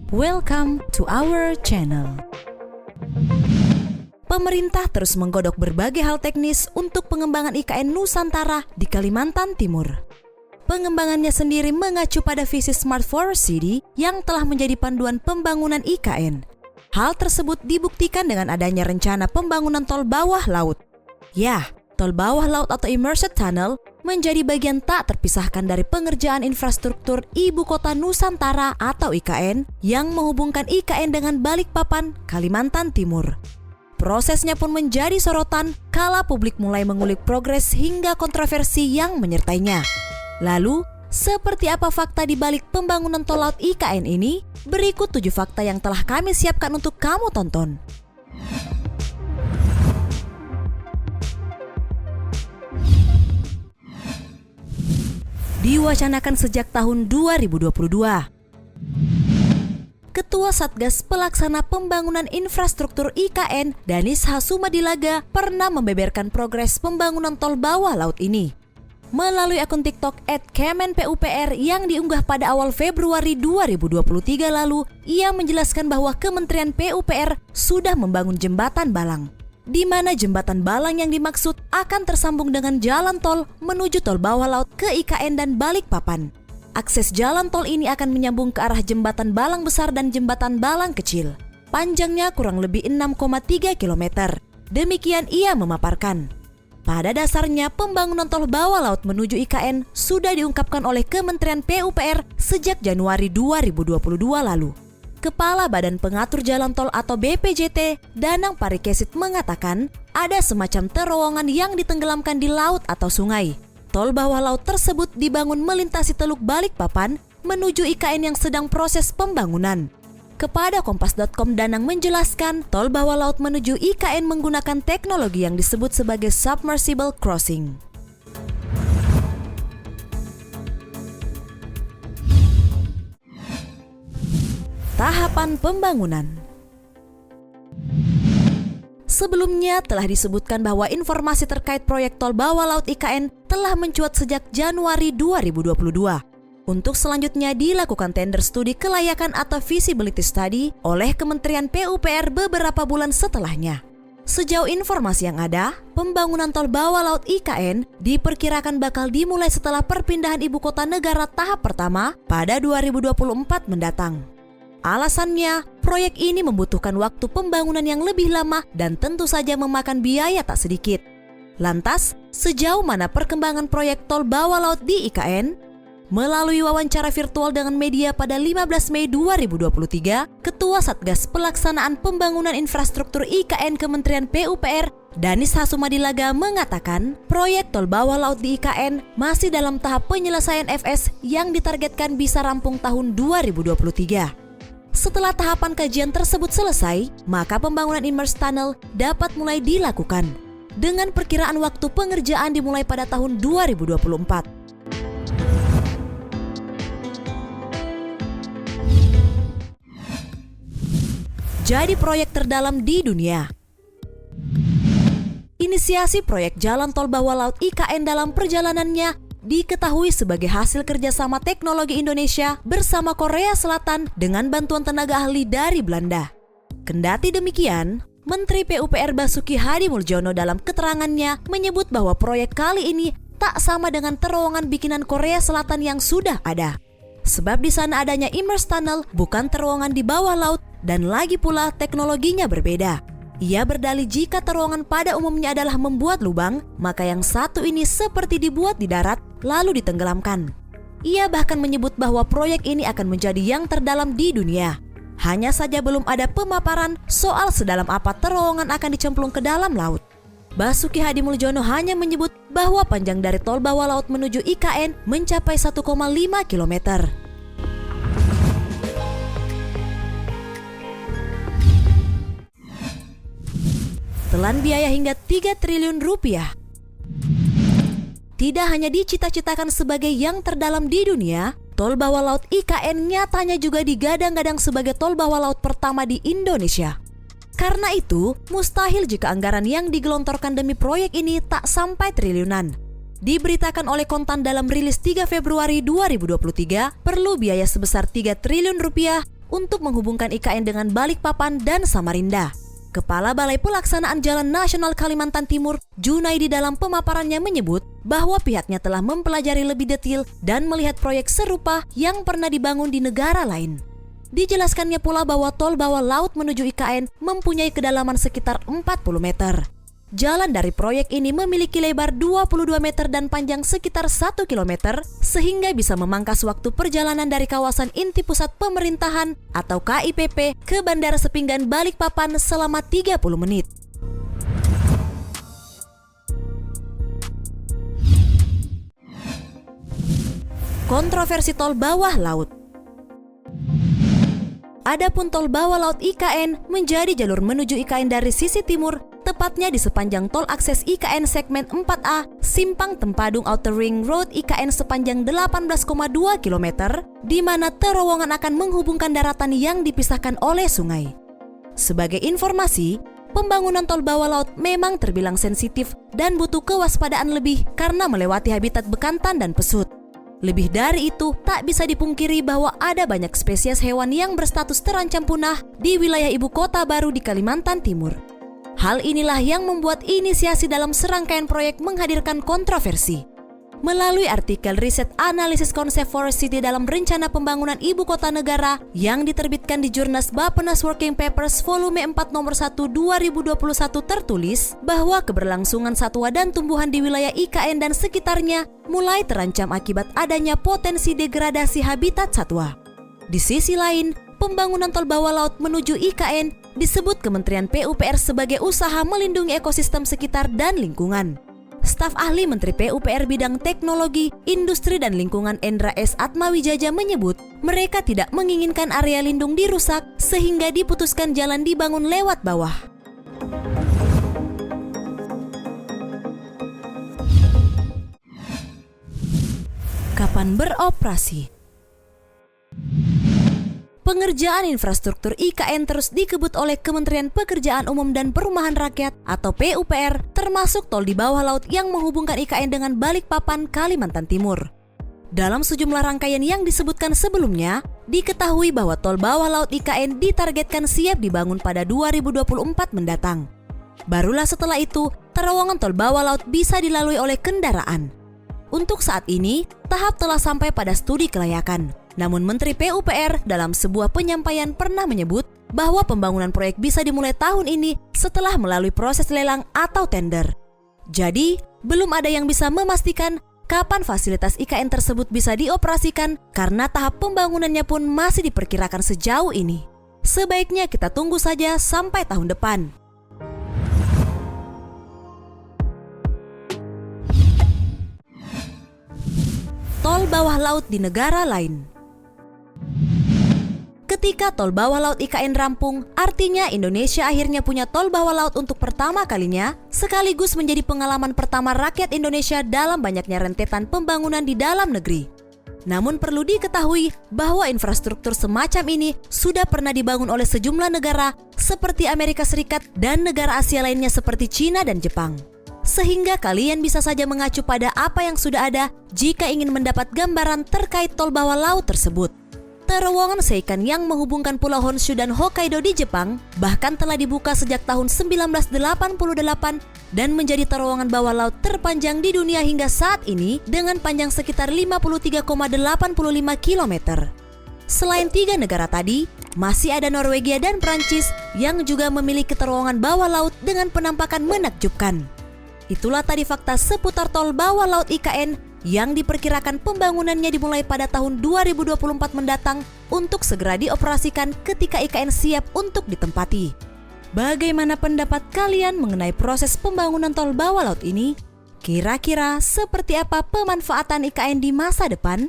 Welcome to our channel. Pemerintah terus menggodok berbagai hal teknis untuk pengembangan IKN Nusantara di Kalimantan Timur. Pengembangannya sendiri mengacu pada visi Smart Forest City yang telah menjadi panduan pembangunan IKN. Hal tersebut dibuktikan dengan adanya rencana pembangunan tol bawah laut. Ya, tol bawah laut atau Immersed Tunnel menjadi bagian tak terpisahkan dari pengerjaan infrastruktur Ibu Kota Nusantara atau IKN yang menghubungkan IKN dengan Balikpapan, Kalimantan Timur. Prosesnya pun menjadi sorotan kala publik mulai mengulik progres hingga kontroversi yang menyertainya. Lalu, seperti apa fakta di balik pembangunan tol laut IKN ini? Berikut 7 fakta yang telah kami siapkan untuk kamu tonton. Diwacanakan sejak tahun 2022. Ketua Satgas Pelaksana Pembangunan Infrastruktur IKN, Danis Hasumadilaga, pernah membeberkan progres pembangunan tol bawah laut ini. Melalui akun TikTok @kemenpupr yang diunggah pada awal Februari 2023 lalu, ia menjelaskan bahwa Kementerian PUPR sudah membangun jembatan Balang, di mana jembatan Balang yang dimaksud akan tersambung dengan jalan tol menuju tol bawah laut ke IKN dan Balikpapan. Akses jalan tol ini akan menyambung ke arah jembatan Balang Besar dan jembatan Balang Kecil. Panjangnya kurang lebih 6,3 km. Demikian ia memaparkan. Pada dasarnya, pembangunan tol bawah laut menuju IKN sudah diungkapkan oleh Kementerian PUPR sejak Januari 2022 lalu. Kepala Badan Pengatur Jalan Tol atau BPJT, Danang Parikesit mengatakan ada semacam terowongan yang ditenggelamkan di laut atau sungai. Tol bawah laut tersebut dibangun melintasi Teluk Balikpapan menuju IKN yang sedang proses pembangunan. Kepada Kompas.com, Danang menjelaskan tol bawah laut menuju IKN menggunakan teknologi yang disebut sebagai submersible crossing. Tahapan pembangunan. Sebelumnya telah disebutkan bahwa informasi terkait proyek tol bawah laut IKN telah mencuat sejak Januari 2022. Untuk selanjutnya dilakukan tender studi kelayakan atau feasibility study oleh Kementerian PUPR beberapa bulan setelahnya. Sejauh informasi yang ada, pembangunan tol bawah laut IKN diperkirakan bakal dimulai setelah perpindahan ibu kota negara tahap pertama pada 2024 mendatang. Alasannya, proyek ini membutuhkan waktu pembangunan yang lebih lama dan tentu saja memakan biaya tak sedikit. Lantas, sejauh mana perkembangan proyek tol bawah laut di IKN? Melalui wawancara virtual dengan media pada 15 Mei 2023, Ketua Satgas Pelaksanaan Pembangunan Infrastruktur IKN Kementerian PUPR, Danis Hasumadilaga mengatakan proyek tol bawah laut di IKN masih dalam tahap penyelesaian FS yang ditargetkan bisa rampung tahun 2023. Setelah tahapan kajian tersebut selesai, maka pembangunan Immersed Tunnel dapat mulai dilakukan dengan perkiraan waktu pengerjaan dimulai pada tahun 2024. Jadi proyek terdalam di dunia. Inisiasi proyek jalan tol bawah laut IKN dalam perjalanannya diketahui sebagai hasil kerjasama teknologi Indonesia bersama Korea Selatan dengan bantuan tenaga ahli dari Belanda. Kendati demikian, Menteri PUPR Basuki Hadimuljono dalam keterangannya menyebut bahwa proyek kali ini tak sama dengan terowongan bikinan Korea Selatan yang sudah ada. Sebab di sana adanya Immersed Tunnel bukan terowongan di bawah laut dan lagi pula teknologinya berbeda. Ia berdalih jika terowongan pada umumnya adalah membuat lubang, maka yang satu ini seperti dibuat di darat lalu ditenggelamkan. Ia bahkan menyebut bahwa proyek ini akan menjadi yang terdalam di dunia. Hanya saja belum ada pemaparan soal sedalam apa terowongan akan dicemplung ke dalam laut. Basuki Hadimuljono hanya menyebut bahwa panjang dari tol bawah laut menuju IKN mencapai 1,5 km. Telan biaya hingga 3 triliun rupiah. Tidak hanya dicita-citakan sebagai yang terdalam di dunia, tol bawah laut IKN nyatanya juga digadang-gadang sebagai tol bawah laut pertama di Indonesia. Karena itu, mustahil jika anggaran yang digelontorkan demi proyek ini tak sampai triliunan. Diberitakan oleh Kontan dalam rilis 3 Februari 2023, perlu biaya sebesar 3 triliun rupiah untuk menghubungkan IKN dengan Balikpapan dan Samarinda. Kepala Balai Pelaksanaan Jalan Nasional Kalimantan Timur, Junaidi, dalam pemaparannya menyebut bahwa pihaknya telah mempelajari lebih detail dan melihat proyek serupa yang pernah dibangun di negara lain. Dijelaskannya pula bahwa tol bawah laut menuju IKN mempunyai kedalaman sekitar 40 meter. Jalan dari proyek ini memiliki lebar 22 meter dan panjang sekitar 1 km, sehingga bisa memangkas waktu perjalanan dari kawasan inti pusat pemerintahan atau KIPP ke Bandara Sepinggan Balikpapan selama 30 menit. Kontroversi tol bawah laut. Adapun tol bawah laut IKN menjadi jalur menuju IKN dari sisi timur, tepatnya di sepanjang tol akses IKN segmen 4A, Simpang Tempadung Outer Ring Road IKN sepanjang 18,2 km, di mana terowongan akan menghubungkan daratan yang dipisahkan oleh sungai. Sebagai informasi, pembangunan tol bawah laut memang terbilang sensitif dan butuh kewaspadaan lebih karena melewati habitat bekantan dan pesut. Lebih dari itu, tak bisa dipungkiri bahwa ada banyak spesies hewan yang berstatus terancam punah di wilayah ibu kota baru di Kalimantan Timur. Hal inilah yang membuat inisiasi dalam serangkaian proyek menghadirkan kontroversi. Melalui artikel riset analisis konsep Forest City dalam rencana pembangunan ibu kota negara yang diterbitkan di Jurnas Bappenas Working Papers volume 4 nomor 1 2021 tertulis bahwa keberlangsungan satwa dan tumbuhan di wilayah IKN dan sekitarnya mulai terancam akibat adanya potensi degradasi habitat satwa. Di sisi lain, pembangunan tol bawah laut menuju IKN disebut Kementerian PUPR sebagai usaha melindungi ekosistem sekitar dan lingkungan. Staf ahli Menteri PUPR bidang teknologi, industri dan lingkungan Endra S. Atmawijaja menyebut mereka tidak menginginkan area lindung dirusak sehingga diputuskan jalan dibangun lewat bawah. Kapan beroperasi? Pengerjaan infrastruktur IKN terus dikebut oleh Kementerian Pekerjaan Umum dan Perumahan Rakyat atau PUPR, termasuk tol di bawah laut yang menghubungkan IKN dengan Balikpapan, Kalimantan Timur. Dalam sejumlah rangkaian yang disebutkan sebelumnya, diketahui bahwa tol bawah laut IKN ditargetkan siap dibangun pada 2024 mendatang. Barulah setelah itu, terowongan tol bawah laut bisa dilalui oleh kendaraan. Untuk saat ini, tahap telah sampai pada studi kelayakan. Namun Menteri PUPR dalam sebuah penyampaian pernah menyebut bahwa pembangunan proyek bisa dimulai tahun ini setelah melalui proses lelang atau tender. Jadi, belum ada yang bisa memastikan kapan fasilitas IKN tersebut bisa dioperasikan karena tahap pembangunannya pun masih diperkirakan sejauh ini. Sebaiknya kita tunggu saja sampai tahun depan. Tol bawah laut di negara lain. Ketika tol bawah laut IKN rampung, artinya Indonesia akhirnya punya tol bawah laut untuk pertama kalinya, sekaligus menjadi pengalaman pertama rakyat Indonesia dalam banyaknya rentetan pembangunan di dalam negeri. Namun perlu diketahui bahwa infrastruktur semacam ini sudah pernah dibangun oleh sejumlah negara seperti Amerika Serikat dan negara Asia lainnya seperti Cina dan Jepang. Sehingga kalian bisa saja mengacu pada apa yang sudah ada jika ingin mendapat gambaran terkait tol bawah laut tersebut. Terowongan Seikan yang menghubungkan Pulau Honshu dan Hokkaido di Jepang bahkan telah dibuka sejak tahun 1988 dan menjadi terowongan bawah laut terpanjang di dunia hingga saat ini dengan panjang sekitar 53,85 km. Selain tiga negara tadi, masih ada Norwegia dan Prancis yang juga memiliki terowongan bawah laut dengan penampakan menakjubkan. Itulah tadi fakta seputar tol bawah laut IKN yang diperkirakan pembangunannya dimulai pada tahun 2024 mendatang untuk segera dioperasikan ketika IKN siap untuk ditempati. Bagaimana pendapat kalian mengenai proses pembangunan tol bawah laut ini? Kira-kira seperti apa pemanfaatan IKN di masa depan?